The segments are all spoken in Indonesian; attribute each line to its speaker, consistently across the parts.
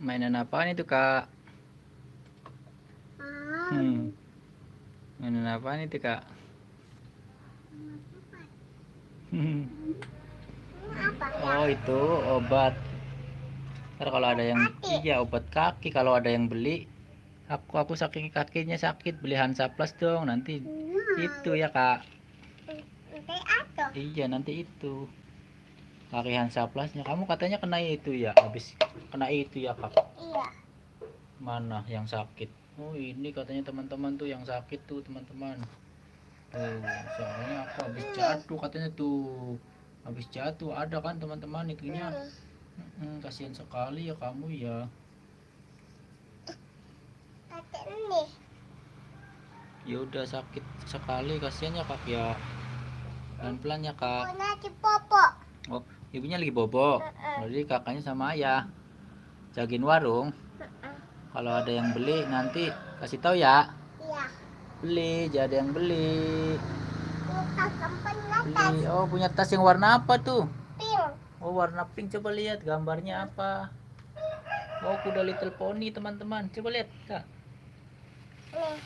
Speaker 1: Mainan apaan itu, Kak? Mainan apaan itu, Kak? Oh, itu obat. Ntar kalau ada yang iya obat kaki, kalau ada yang beli, aku saking kakinya sakit, beli Hansaplast dong. Nanti itu ya, Kak. Iya, nanti itu. Kaki Hansaplasnya. Kamu katanya kena itu ya, habis kena itu ya, Kak.
Speaker 2: Iya.
Speaker 1: Mana yang sakit? Oh, ini katanya teman-teman tuh yang sakit tuh, teman-teman. Tuh, soalnya aku habis jatuh katanya tuh. Habis jatuh ada kan teman-teman itunya. Kasihan sekali ya kamu ya. Ya udah sakit sekali, kasihan ya, Kak ya. Pelan-pelan ya, Kak. Oh, ibunya lagi bobo. Jadi kakaknya sama ayah jagain warung. Kalau ada yang beli nanti kasih tahu ya.
Speaker 2: Iya.
Speaker 1: Beli, jadi yang beli.
Speaker 2: Beli.
Speaker 1: Oh, punya tas yang warna apa tuh?
Speaker 2: Pink.
Speaker 1: Oh, warna pink. Coba lihat gambarnya apa. Oh, kuda Little Pony, teman-teman. Coba lihat, Kak.
Speaker 2: Nih.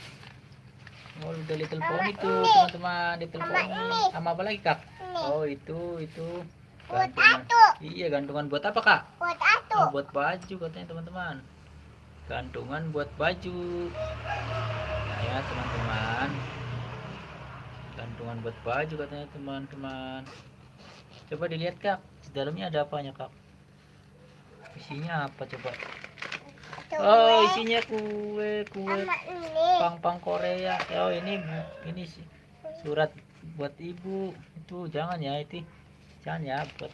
Speaker 1: Oh, udah Little Pony tuh, teman-teman. Little
Speaker 2: Sama
Speaker 1: Pony.
Speaker 2: ini.
Speaker 1: Sama apa lagi, Kak?
Speaker 2: Ini.
Speaker 1: Oh, itu.
Speaker 2: Buat
Speaker 1: Gantungan.
Speaker 2: atu.
Speaker 1: Iya, gantungan buat apa, Kak?
Speaker 2: Buat atu.
Speaker 1: Oh, buat baju katanya, teman-teman. Gantungan buat baju. Nah, ya, teman-teman. Gantungan buat baju katanya, teman-teman. Coba dilihat, Kak. Di dalamnya ada apanya, Kak? Isinya apa coba? Oh, isinya kue
Speaker 2: Sama ini.
Speaker 1: pang-pang Korea. Oh, ini surat buat ibu. Itu jangan ya, itu jangan ya, buat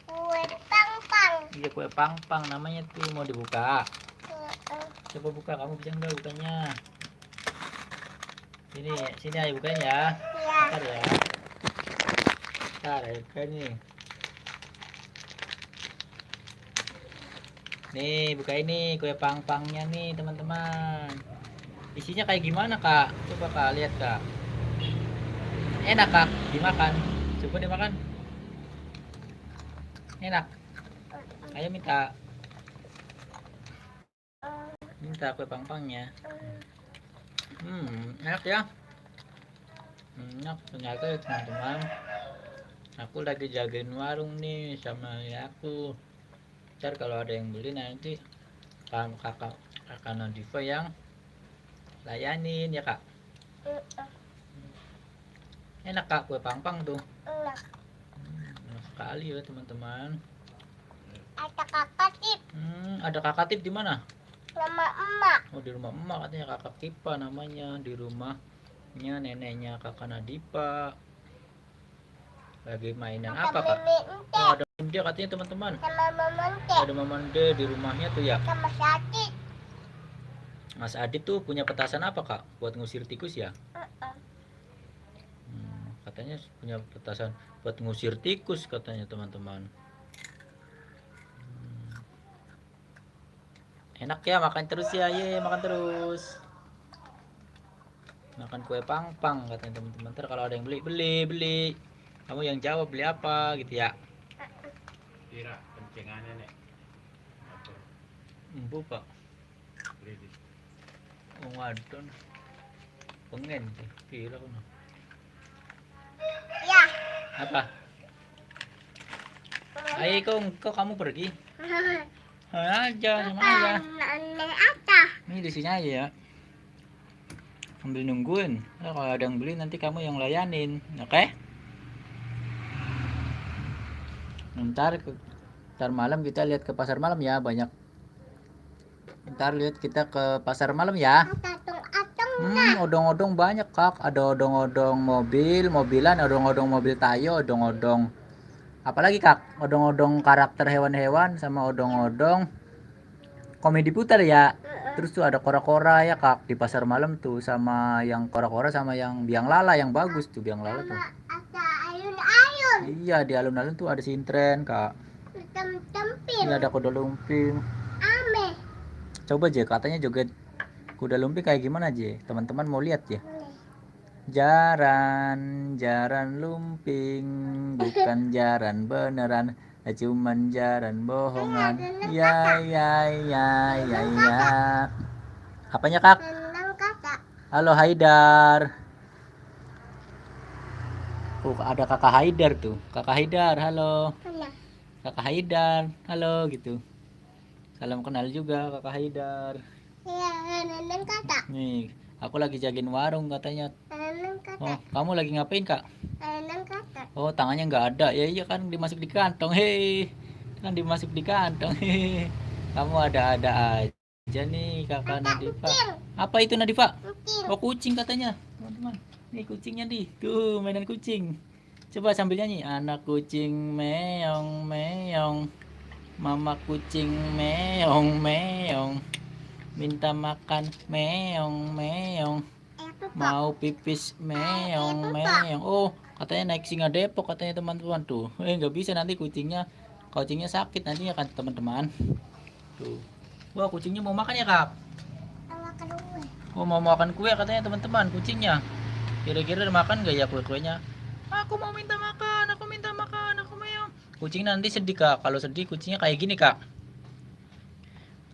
Speaker 2: Kue pang-pang.
Speaker 1: iya, kue pang-pang namanya tuh. Mau dibuka? Coba buka, kamu bisa nggak bukanya? Sini ayo bukain ya.
Speaker 2: Iya.
Speaker 1: Bentar ya. Bentar ayo bukain nih. Nih, buka ini kue pang-pangnya nih, teman-teman. Isinya kayak gimana, Kak? Coba, Kak, lihat, Kak. Enak, Kak, dimakan. Coba dimakan. Enak. Ayo minta kue pang-pangnya. Enak ya. Enak ternyata ya, teman-teman. Aku lagi jagain warung nih sama ya aku. Ntar kalau ada yang beli nanti kakak Nadifa yang layanin ya, Kak. Enak, Kak, kue pang-pang tuh. Enak sekali ya, teman-teman.
Speaker 2: Ada kakak tip.
Speaker 1: Ada kakak tip di mana?
Speaker 2: Sama emak.
Speaker 1: Oh, di rumah emak katanya, kakak Tipa namanya. Di rumahnya neneknya kakak Nadifa. Lagi mainan apa, Kak? Oh, ada Mande katanya, teman-teman.
Speaker 2: Sama Mamante.
Speaker 1: Ada Mamande di rumahnya tuh ya.
Speaker 2: Sama Syakit.
Speaker 1: Mas Adit tuh punya petasan apa, Kak? Buat ngusir tikus ya? Katanya punya petasan buat ngusir tikus katanya, teman-teman. Enak ya, makan terus ya, ye, makan terus. Makan kue pang-pang katanya, teman-teman. Ntar kalau ada yang beli. Kamu yang jawab beli apa gitu ya.
Speaker 3: Kira pencengannya nek.
Speaker 1: Empu, Pak. Oh, wadon. Pengen tuh. Kira kono.
Speaker 2: Ya.
Speaker 1: Apa? Ayo kok kamu pergi? Aja sama aja. Ini di sini aja ya. Sambil nungguin. Nah, kalau ada yang beli nanti kamu yang layanin, oke? Ntar malam kita lihat ke pasar malam ya, banyak. Ntar lihat kita ke pasar malam ya. Odong-odong banyak, Kak. Ada odong-odong mobilan, odong-odong mobil Tayo, odong-odong apalagi, Kak? Odong-odong karakter hewan-hewan sama odong-odong komedi putar ya. Terus tuh ada kora-kora ya, Kak, di pasar malam tuh, sama yang kora-kora sama yang biang lala yang bagus tuh, biang lala tuh.
Speaker 2: Ada ayun-ayun.
Speaker 1: Iya, di alun-alun tuh ada sintren, Kak.
Speaker 2: Tem-tempin.
Speaker 1: Iya, ada kuda lumping.
Speaker 2: Ame.
Speaker 1: Coba aja katanya joget kuda lumping kayak gimana aja, teman-teman mau lihat ya. Jaran lumping bukan jaran beneran, cuman jaran bohongan. Ya ya ya ya ya. Apanya kak?
Speaker 2: Tentang kakak.
Speaker 1: Halo Haidar. Oh, ada kakak Haidar tuh. Kakak Haidar, halo.
Speaker 2: Mana?
Speaker 1: Kakak Haidar, halo gitu. Salam kenal juga kakak Haidar.
Speaker 2: Ya, tentang kakak.
Speaker 1: Nih, aku lagi jagain warung katanya.
Speaker 2: Tentang
Speaker 1: Oh,
Speaker 2: kakak.
Speaker 1: kamu lagi ngapain kak?
Speaker 2: Tentang kakak.
Speaker 1: Oh, tangannya nggak ada. Ya iya kan dimasuk di kantong. Hei, kan dimasuk di kantong. Hei, kamu ada-ada aja nih kakak
Speaker 2: Kakak
Speaker 1: Nadifa.
Speaker 2: kucing.
Speaker 1: Apa itu Nadifa?
Speaker 2: Kucing.
Speaker 1: Oh, kucing katanya, teman-teman. Nih kucingnya nih. Tuh, mainan kucing. Coba sambil nyanyi. Anak kucing meong meong. Mama kucing meong meong. Minta makan meong meong.
Speaker 2: Itu kok.
Speaker 1: Mau pipis meong meong. Oh, katanya naik singa Depok katanya teman-teman tuh. Nggak bisa nanti kucingnya sakit nantinya kan teman-teman. Tuh. Wah, kucingnya mau makan ya, Kak?
Speaker 2: Sama kedua.
Speaker 1: Oh, mau makan kue katanya teman-teman kucingnya. Kira-kira makan nggak ya kue-kuenya? Aku mau minta makan, aku minta makan, aku mau. Kucing nanti sedih, Kak. Kalau sedih kucingnya kayak gini, Kak.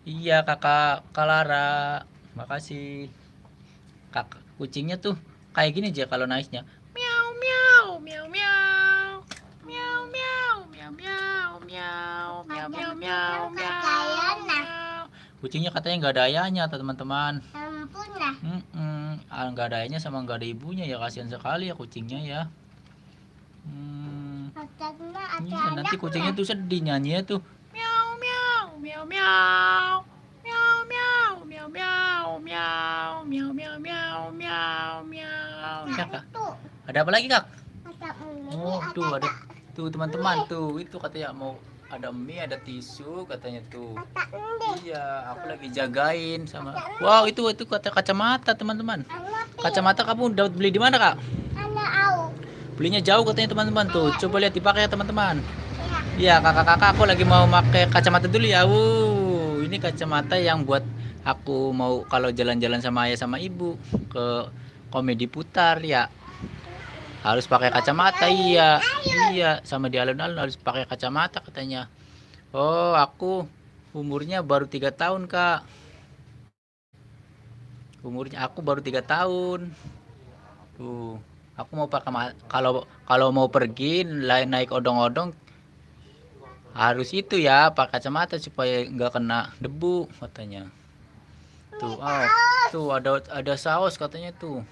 Speaker 1: Iya, Kakak Kalara. Makasih. Kakak kucingnya tuh kayak gini aja kalau naiknya. Miau miau miau miau. Miau miau miau miau miau miau miau miau miau. Kucingnya katanya nggak ada ayahnya teman-teman.
Speaker 2: Ampun lah.
Speaker 1: Nggak ada ayahnya sama nggak ada ibunya ya, kasihan sekali ya kucingnya ya.
Speaker 2: Otaknya
Speaker 1: Iya,
Speaker 2: ada
Speaker 1: nanti kucingnya
Speaker 2: anaknya.
Speaker 1: tuh sedih nyanyinya tuh. Miau miau miau miau. Miau miau miau miau miau miau miau miau miau miau. Ya, Kak.
Speaker 2: Itu.
Speaker 1: Ada apa lagi, Kak?
Speaker 2: Ada ini.
Speaker 1: Oh, tuh ada tuh teman-teman tuh. Itu katanya mau ada mie, ada tisu katanya tuh.
Speaker 2: Ada ini.
Speaker 1: Iya, aku lagi jagain sama. Wow, itu kacamata, teman-teman. Kacamata kamu dapat beli di mana, Kak?
Speaker 2: Ada au.
Speaker 1: Belinya jauh katanya teman-teman tuh. Coba lihat dipakai ya teman-teman.
Speaker 2: Ya.
Speaker 1: Iya, kakak-kakak aku lagi mau pakai kacamata dulu ya. Ini kacamata yang buat aku mau kalau jalan-jalan sama ayah sama ibu ke Komedi Putar ya. Harus pakai kacamata, iya. Iya, sama di alun-alun harus pakai kacamata katanya. Oh, aku umurnya baru 3 tahun, Kak. Umurnya aku baru 3 tahun. Tuh, aku mau pakai kalau kalau mau pergi naik odong-odong harus itu ya, pakai kacamata supaya nggak kena debu katanya. Tuh, oh, tuh ada saus katanya tuh.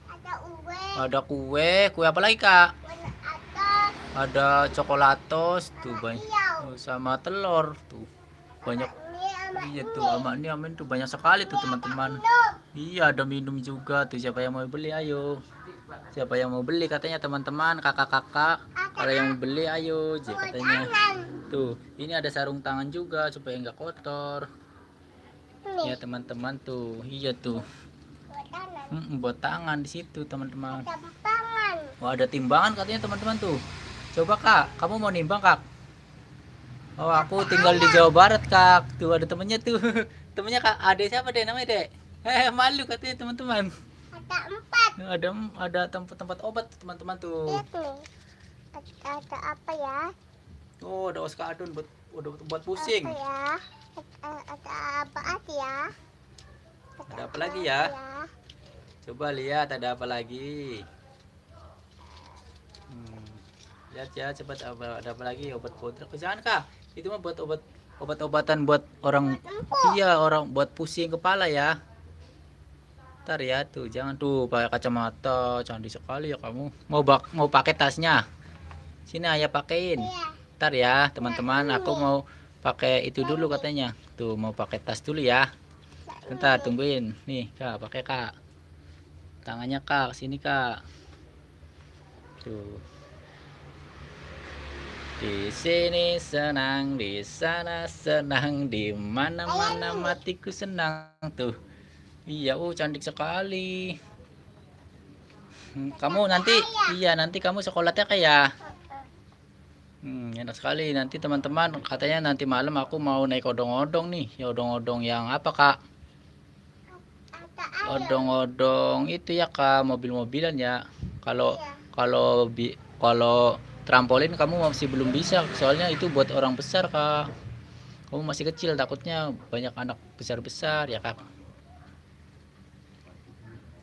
Speaker 2: Ada uwe.
Speaker 1: Ada kue apa lagi, Kak?
Speaker 2: Warna atas.
Speaker 1: Ada coklatos tuh banyak
Speaker 2: Hijau.
Speaker 1: sama telur tuh. Banyak.
Speaker 2: Ini sama
Speaker 1: Iya
Speaker 2: ini.
Speaker 1: tuh, sama ini amin tuh banyak sekali tuh teman-teman.
Speaker 2: Minum.
Speaker 1: Iya, ada minum juga tuh. Siapa yang mau beli ayo. Siapa yang mau beli katanya teman-teman, kakak-kakak. Kalau yang mau beli ayo, aja katanya.
Speaker 2: Tangan.
Speaker 1: Tuh, ini ada sarung tangan juga supaya nggak kotor.
Speaker 2: Nih.
Speaker 1: Ya teman-teman tuh. Iya tuh.
Speaker 2: Buat tangan.
Speaker 1: Buat tangan di situ teman-teman.
Speaker 2: Ada tangan.
Speaker 1: Wah, ada timbangan katanya teman-teman tuh. Coba Kak, kamu mau nimbang Kak? Oh, aku tinggal di Jawa Barat Kak. Tuh ada temennya tuh. Temennya Kak, Ade siapa deh namanya deh? Malu katanya teman-teman.
Speaker 2: Ada 4.
Speaker 1: Ada tempat obat teman-teman tuh.
Speaker 2: Lihat nih. Ada apa ya?
Speaker 1: Oh, ada oskadon buat pusing.
Speaker 2: Apa ya? Ada apa aja ya?
Speaker 1: Ada apa lagi ya? Coba lihat ada apa lagi. Lihat ya, cepat ada apa lagi obat bodrak. Jangan Kak, itu mah buat obat-obatan buat orang. Iya, orang buat pusing kepala ya. Ntar ya tuh, jangan tuh pakai kacamata, canggih sekali ya kamu. Mau pakai tasnya? Sini ayah pakein. Ntar ya teman-teman, aku mau pakai itu dulu katanya. Tuh mau pakai tas dulu ya. Bentar tungguin. Nih Kak, pakai Kak. Tangannya Kak, sini Kak. Tuh. Di sini senang, di sana senang, di mana-mana matiku senang tuh. Iya, cantik sekali. Kamu nanti, iya nanti kamu sekolahnya kayak. Enak sekali nanti teman-teman. Katanya nanti malam aku mau naik odong-odong nih. Ya odong-odong yang apa Kak? Odong-odong itu ya Kak, mobil-mobilan ya. Kalau trampolin kamu masih belum bisa, soalnya itu buat orang besar kak. Kamu masih kecil, takutnya banyak anak besar-besar ya kak.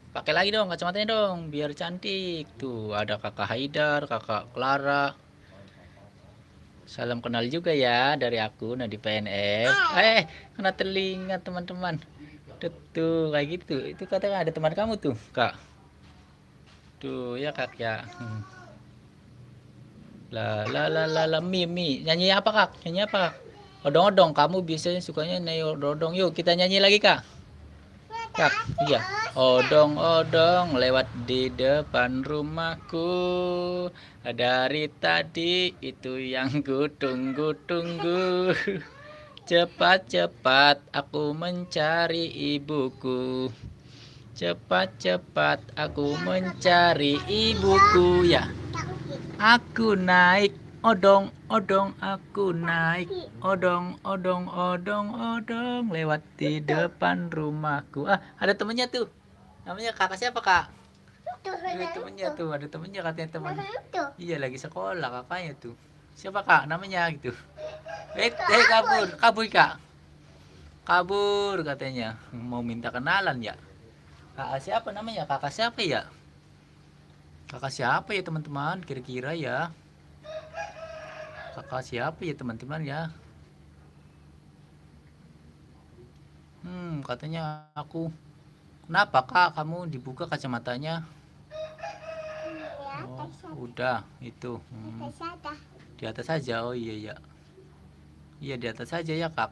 Speaker 1: Pakai lagi dong kacamatanya dong, biar cantik. Tuh ada kakak Haidar, kakak Clara. Salam kenal juga ya dari aku Nadi PNS. Kena telinga teman-teman. Tuh kayak gitu. Itu katanya ada teman kamu tuh kak. Tuh ya kak ya. La la la la la mi. Nyanyi apa kak? Nyanyi apa kak? Odong-odong. Kamu biasanya sukanya nyanyi odong. Yuk kita nyanyi lagi kak. Kak, iya. Odong-odong lewat di depan rumahku. Dari tadi itu yang ku tunggu-tunggu. Cepat-cepat aku mencari ibuku. Cepat-cepat aku mencari ibuku ya. Aku naik odong-odong, aku naik odong lewat di depan rumahku. Ada temennya tuh. Namanya kakak siapa kak? Temennya tuh, ada temennya katanya teman. Iya lagi sekolah kakaknya tuh. Siapa kak namanya gitu? Kabur kak. Kabur katanya. Mau minta kenalan ya. Kakak siapa namanya? Kakak siapa ya? Kakak siapa ya teman-teman? Kira-kira ya. Kakak siapa ya teman-teman ya? Katanya aku. Kenapa kak kamu dibuka kacamatanya? Udah itu. Di atas saja. Oh iya ya. Iya di atas saja ya kak.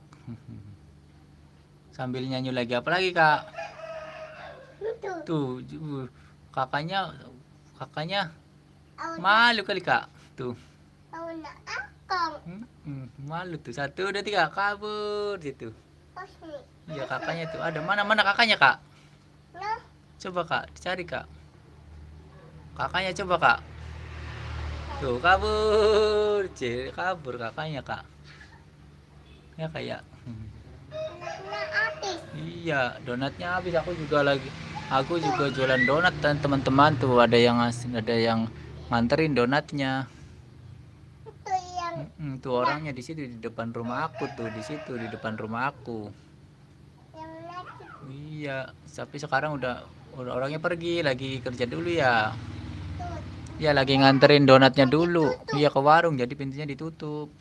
Speaker 1: Sambil nyanyi lagi apa lagi kak? Tuh kakaknya malu kali kak. Tuh. Malu tuh. 1, 2, 3 kabur gitu. Iya kakaknya tuh ada mana kakaknya kak? Coba kak dicari kak. Kakaknya coba kak. Tuh kabur kakaknya kak. Ya kayak. Iya donatnya habis. Aku juga jualan donat dan teman-teman tuh ada yang nganterin donatnya. Tuh orangnya di situ di depan rumah aku tuh, di situ di depan rumah aku. Iya, tapi sekarang udah orangnya pergi, lagi kerja dulu ya. Ya lagi nganterin donatnya dulu. Iya ke warung, jadi pintunya ditutup.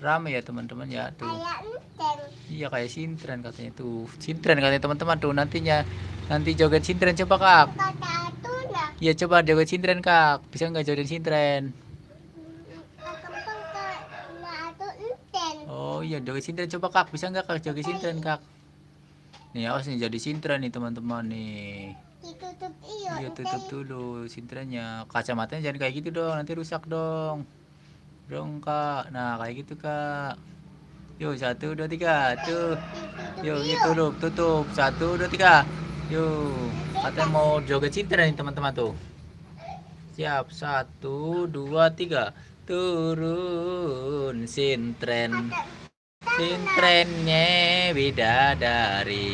Speaker 1: Rame ya teman-teman ya tuh. Iya kayak sintren katanya tuh. Sintren katanya teman-teman tuh nanti joget sintren coba kak. Iya coba joget sintren kak. Bisa nggak joget sintren? Oh iya joget sintren coba kak. Bisa nggak kak joget sintren kak? Nih awas nih jadi sintren nih teman-teman nih. Iya tutup dulu sintrennya. Kacamatanya jangan kayak gitu dong, nanti rusak dong. Dong kak. Nah kayak gitu kak. Yuk 1, 2, 3 tuh. Yuk tutup 1, 2, 3. Yuk katanya mau joget sintren nih teman-teman tuh. Siap 1, 2, 3. Turun sintren. Sintrennya bidadari.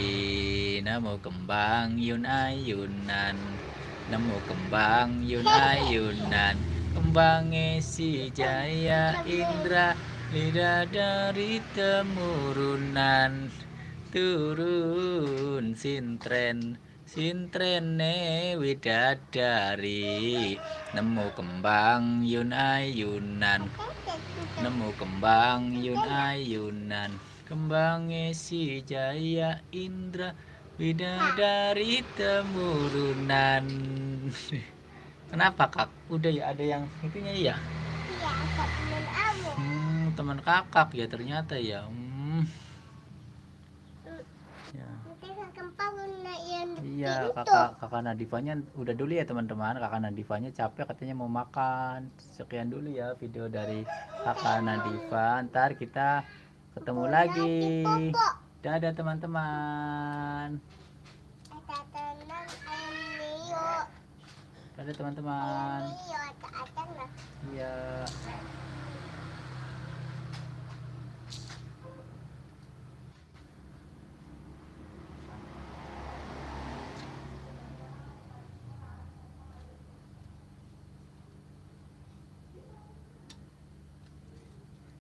Speaker 1: Namo kembang yun ayunan. Namo kembang yun ayunan. Kembangnya si Jaya Indra. Bidadari temurunan. Turun sintren. Sintrene widadari. Nemu kembang yun ayunan. Nemu kembang yun ayunan. Kembangnya si Jaya Indra. Bidadari temurunan. Kenapa kak? Udah ya ada yang itunya ya? Teman kakak ya ternyata ya. Iya kakak Nadifanya udah dulu ya teman-teman. Kakak Nadifanya capek katanya mau makan. Sekian dulu ya video dari kakak Nadifa. Ntar kita ketemu lagi. Dadah teman-teman. Dadah teman-teman. Iya.